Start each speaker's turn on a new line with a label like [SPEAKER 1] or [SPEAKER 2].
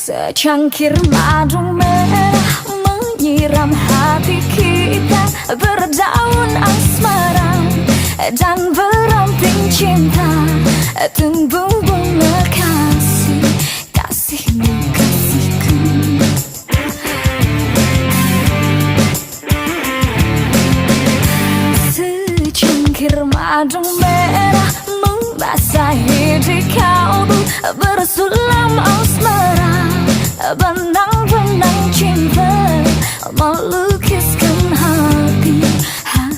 [SPEAKER 1] Secangkir madu merah menyiram hati kita, berdaun asmara dan beramping cinta, tumbuh bunga kasih, kasihmu kasihku. Secangkir madu merah membasahi di kalbu, bersulam asmara, benang-benang cinta melulu